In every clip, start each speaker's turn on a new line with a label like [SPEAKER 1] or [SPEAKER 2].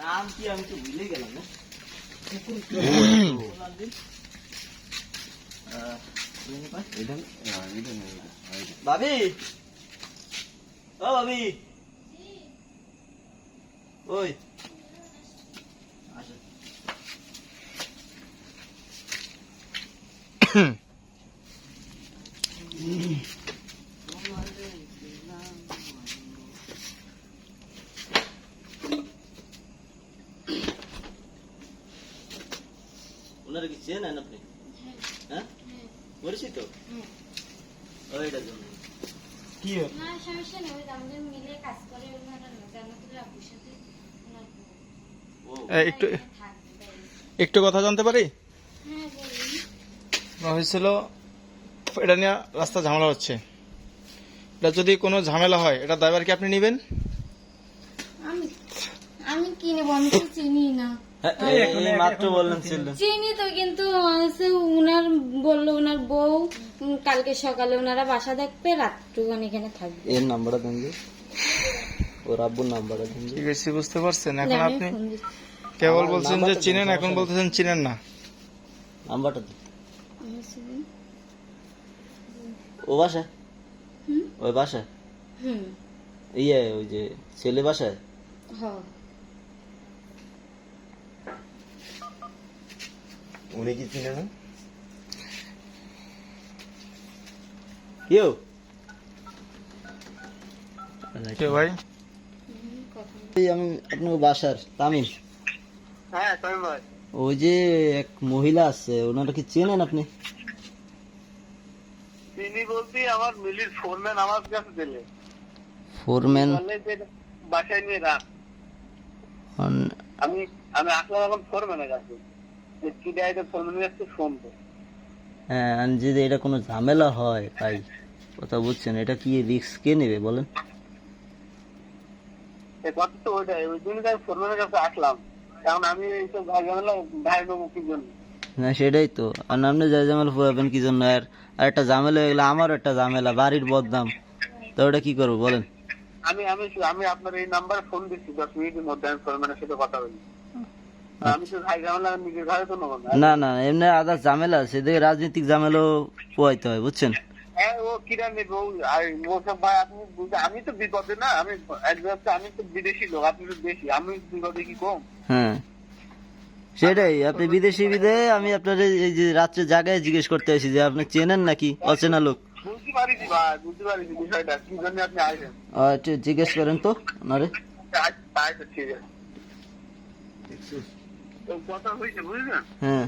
[SPEAKER 1] নাম কি আমি তো ভুলে গেলাম না। ভাবি, ও ভাবি, ওই আসো। ওনারা কি চেনেন আপনি? হ্যাঁ, পরিচিত? ওইটার জন্য কি
[SPEAKER 2] না সমস্যা নেই, আমাদের মিলে কাজ করে ওনারা জান্নাতুল আব্বুর সাথে
[SPEAKER 3] একটু একটু কথা জানতে পারি?
[SPEAKER 2] হ্যাঁ বলুন।
[SPEAKER 3] হয়েছিল এটা নিয়ে রাস্তা ঝামেলা হচ্ছে, এটা যদি কোনো ঝামেলা হয় এটা দায়ভার কি আপনি নেবেন?
[SPEAKER 2] আমি আমি কি নেবো, আমি তো চিনি না।
[SPEAKER 1] মাত্র বললেন ছিল।
[SPEAKER 2] চিনি তো, কিন্তু উনার বললো উনার বউ কালকে সকালে ওনারা বাসা দেখবে, রাতটুকুন এখানে থাকবে।
[SPEAKER 1] এর নাম্বারটা দেন যে, ওর আব্বুর নাম্বারটা দেন যে।
[SPEAKER 3] ঠিক আছে, বুঝতে পারছেন? এখন
[SPEAKER 2] আমি
[SPEAKER 3] আপনি
[SPEAKER 2] ফোন দিচ্ছি।
[SPEAKER 3] কেবল
[SPEAKER 1] আমার
[SPEAKER 3] বলছেন যে
[SPEAKER 1] নাম্বারটা
[SPEAKER 3] চিনেন,
[SPEAKER 1] দেন,
[SPEAKER 3] এখন
[SPEAKER 1] সমস্যা
[SPEAKER 3] বলতেছেন চিনেন না।
[SPEAKER 1] নাম্বারটা দেন।
[SPEAKER 2] আমি চিনি।
[SPEAKER 1] ও বাসায়?
[SPEAKER 2] হুম
[SPEAKER 1] ওই বাসায়?
[SPEAKER 2] হুম
[SPEAKER 1] ইয়ে ওই যে ছেলে বাসায়?
[SPEAKER 2] হ্যাঁ।
[SPEAKER 4] উনি কি চিনে না?
[SPEAKER 1] কেউ
[SPEAKER 3] কে ভাই?
[SPEAKER 1] এই আমি আপনার বাসার তামিম।
[SPEAKER 4] হ্যাঁ তামিম ভাই।
[SPEAKER 1] ওই যে এক মহিলা আছে, ওনারা কি চেনেন আপনি?
[SPEAKER 4] তিনি বলতে আমার মিলির ফোরম্যান আমার কাছে দিলে,
[SPEAKER 1] ফোরম্যান?
[SPEAKER 4] বললে যে বাসায় নিয়ে রাখ। আমি আমি আসলাম এখন ফোরম্যানের কাছে, যে কি দেয় ফোরম্যানের কাছে শুনবো।
[SPEAKER 1] হ্যাঁ, আর যদি এটা কোনো ঝামেলা হয় তাই কথা বুঝছেন, এটা কি রিস্ক কে নেবে বলেন?
[SPEAKER 4] এই কথা তো ওইটাই, ওই জন্য আমি ফোরম্যানের কাছে আসলাম। কারণ আমি এইসব ভাই ঝামেলা ভাই নেবো কি জন্য?
[SPEAKER 1] না সেটাই তো, আর আপনি যা ঝামেলা পোয়াবেন কি জন্য? আর একটা ঝামেলা হয়ে গেলে আমারও একটা ঝামেলা, বাড়ির বদনাম, তো ওটা কি করবো বলেন?
[SPEAKER 4] আমি আমি আমি আপনার এই নাম্বারে ফোন দিচ্ছি, 10 মিনিটের মধ্যে আমি ফোরম্যানের সাথে কথা বলি। আমি তো ভাই ঝামেলা নিজের ঘরে তো নেবো না।
[SPEAKER 1] না না, এমনি আদার ঝামেলা আছে, এদিকে রাজনৈতিক ঝামেলাও পোয়াইতে হয় বুঝছেন।
[SPEAKER 4] হ্যাঁ, ও কিরা নেবো আর ওসব ভাই আপনি আমি তো বিপদে না, আমি আমি তো বিদেশি লোক, আপনি তো দেশি, আমি বিপদে কি কম?
[SPEAKER 1] হ্যাঁ সেটাই, আপনি বিদেশি বিদে, আমি আপনার এই যে রাত্রে জায়গায় জিজ্ঞেস করতে আসি যে আপনি চেনেন নাকি অচেনা লোক।
[SPEAKER 4] বুঝতে পারিছি ভাই, বুঝতে পারিছি বিষয়টা কি জন্য আপনি আসেন।
[SPEAKER 1] একটু জিজ্ঞেস করেন তো ওনারে।
[SPEAKER 4] আচ্ছা ঠিক আছে। তো কথা হয়েছে বুঝলেন,
[SPEAKER 1] হ্যাঁ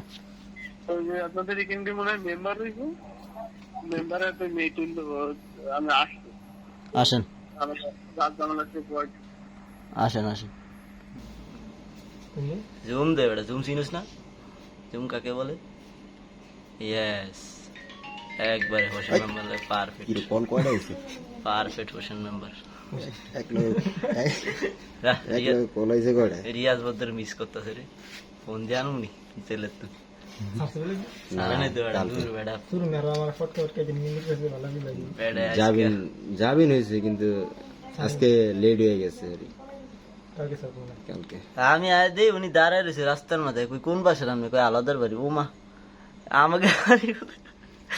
[SPEAKER 4] ওই যে আপনাদের এখানে মনে হয় মেম্বার হয়েছে, মেম্বারের তো মেয়ে তুললো, আমি আসবো।
[SPEAKER 1] আসেন
[SPEAKER 4] আমার রাত জানালা
[SPEAKER 1] আসেন আসেন। জুম দে বেটা, জুম চিনিস না? জুম কাকে বলে? ইয়েস, একবারে হোসেন মেম্বার, পারফেক্ট
[SPEAKER 5] কল কয়টা হয়েছে?
[SPEAKER 1] Perfect Hossain member.
[SPEAKER 5] এক লোক কল হয়েছে কয়টা?
[SPEAKER 1] রিয়াজ বদ্দর মিস করতেছে রে, ফোন দিয়ে আনুনি জেলের তো সারানে তো বেটা, দূর বেটা বেটা
[SPEAKER 5] জামিন জামিন হয়েছে, কিন্তু আজকে লেট হয়ে গেছে কালকে।
[SPEAKER 1] আমি আয় দেই, উনি দাঁড়ায় রয়েছে রাস্তার মাথায়, কই কোন বাসার? আমি কই আলাদার বাড়ি। ও মা, আমাকে বাড়ি কোথায়?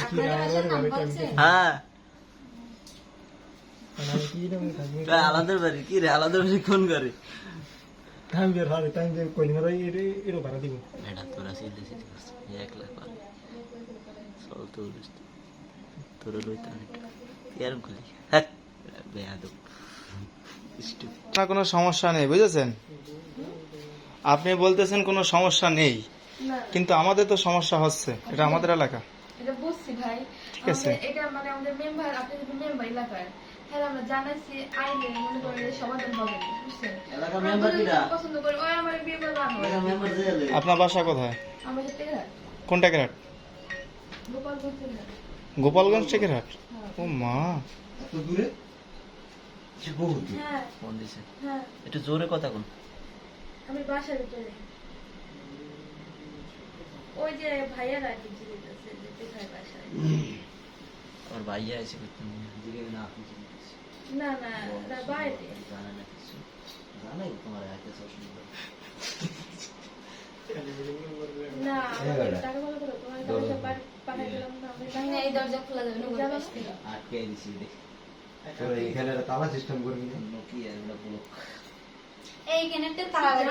[SPEAKER 2] আপনাদের বাসার নাম বলছে?
[SPEAKER 1] হ্যাঁ কই আলাদার বাড়ি? কি রে আলাদার বাড়ি কোন ঘরে? বেটা তোরা সিলে সিলে করছিস, একলা পারে চল তো তোরা লইতাম একটু এরম করলি। হ্যাঁ বেয়াদব স্টুপিড।
[SPEAKER 3] না, কোনো সমস্যা নেই, বুঝেছেন? আপনি বলতেছেন কোনো সমস্যা নেই, কিন্তু আমাদের তো সমস্যা হচ্ছে, এটা আমাদের এলাকা।
[SPEAKER 6] এটা বুঝছি ভাই,
[SPEAKER 3] ঠিক আছে।
[SPEAKER 6] এটা মানে আমাদের মেম্বার, আপনি যদি মেম্বার এলাকার, হ্যাঁ আমরা জানাইছি, আইলে মনে করেন যে সমাধান হবে না, বুঝছেন?
[SPEAKER 1] এলাকার মেম্বার কিরা?
[SPEAKER 6] পছন্দ করে ওই আমার মেম্বার বানাবো।
[SPEAKER 1] এলাকার মেম্বার জেলে।
[SPEAKER 3] আপনার বাসা কোথায়?
[SPEAKER 6] আমাদের টেরা
[SPEAKER 3] কোনটা কেরাট?
[SPEAKER 6] গোপালগঞ্জ টেরা।
[SPEAKER 3] গোপালগঞ্জ টেকেরহাট? ও মা,
[SPEAKER 6] হ্যাঁ
[SPEAKER 1] ফোন দিছে,
[SPEAKER 6] হ্যাঁ,
[SPEAKER 1] একটু জোরে কথা কোন।
[SPEAKER 6] আমি বাসার ভিতরে ওই যে ভাইয়ারা আর কি জিজ্ঞেস যে কোথায় বাসায়।
[SPEAKER 1] আমার ভাইয়া এসে করতে দিকে না, আপনি চিনতেছেন
[SPEAKER 6] না না ওরা বাইরে।
[SPEAKER 1] জানে না কিছু, জানাই তোমার একে সবসময়
[SPEAKER 6] আমাদের টাকা বলে করো তোমার কাছে পাঠাই দিলাম না আমি
[SPEAKER 2] তাই না, এই দরজা খোলা যাবে না ওই পাশ থেকে।
[SPEAKER 1] আটকে দিছি দেখ
[SPEAKER 5] এখানে একটা তালা সিস্টেম করবি না?
[SPEAKER 1] নোকিয়া একটা ব্লক
[SPEAKER 2] এইখানে একটা তালা লাগিয়ে